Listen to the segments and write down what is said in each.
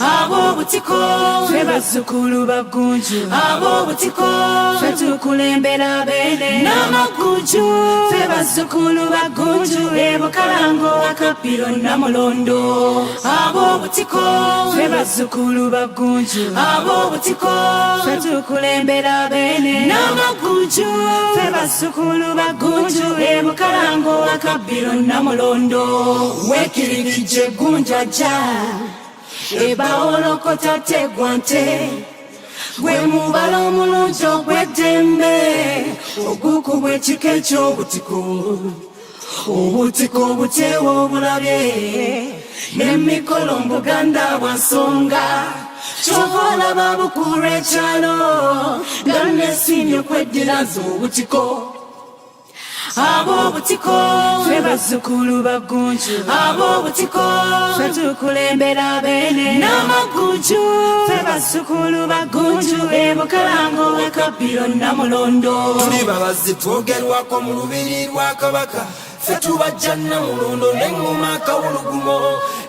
abo butiko ffe bazzukulu baggunju abo butiko ffe tukulembera bene n'amaggunju ffe bazzukulu baggunju Bukalango Akapiro Namulondo abo butiko ffe bazzukulu baggunju abo butiko ffe tukulembera bene n'amaggunju ffe bazzukulu baggunju Bukalango Akapiro Namulondo wekirikije gunjaja ebaolokota tegwante gwe mubala omulungi ogw'eddembe ogukubwa ekika eky'obutiko obutiko obuteewa obulabye n'emikolo mu Buganda bwa nsonga kyova olaba bukulu ekyalo nga nesiimye okweddiraza obutiko abo butiko ffe bazzukulu baggunju abo butiko ffe tukulembera bene n'amaggunju ffe bazzukulu baggunju Bukalango Akapiro Namulondo tuli babazi twogerwako mu lubiri lwa Kabaka ffe tubajja Namulondo n'engoma akawulugumo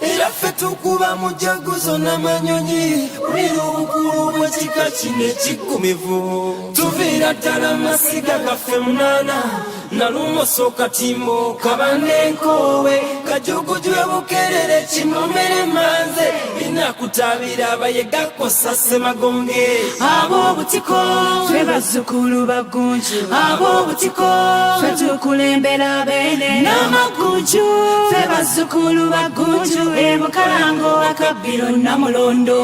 era ffe tukuba mujaguzo n'amanyonyi bulira obukulu bw'ekika kino ekiggumivu tuviira ddala masiga gaffe munaana nalumoso katimbo kabande enkowe kajugujwe bukerere kimomere manze inakutabira abayegako sase magonge abo butiko ffe bazzukulu baggunju abo butiko ffe tukulembera bene n'amaggunju ffe bazzukulu baggunju Bukalango Akapiro Namulondo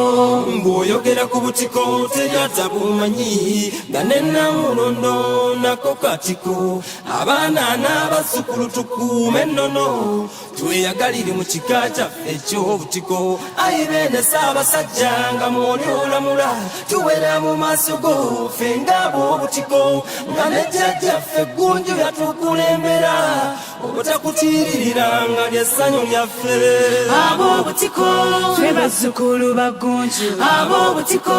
mbw'oyogera ku butiko teryata bumanyi nga ne Namulondo nako katiko abaana n'abazzukulu tukuume ennono tweyagalire mu kika kyaffe eky'obutiko ayi beene Ssaabasajja nga mwoli olamula tuwera mu maaso go ffe ng'ab'obutiko nga ne jjajjaffe Ggunju yatukulembera obutakutiiririra nga ly'essanyu lyaffe abo butiko ffe bazzukulu baggunju abo butiko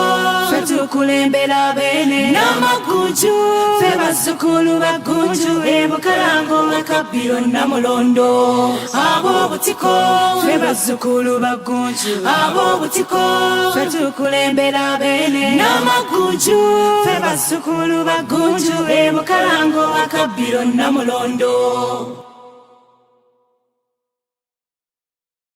ffe tukulembera bene n'amaggunju ffe bazzukulu baggunju Bukalango Akapiro Namulondo abo butiko ffe bazzukulu baggunju abo butiko ffe tukulembera bene n'amaggunju ffe bazzukulu baggunju Bukalango Akapiro Namulondo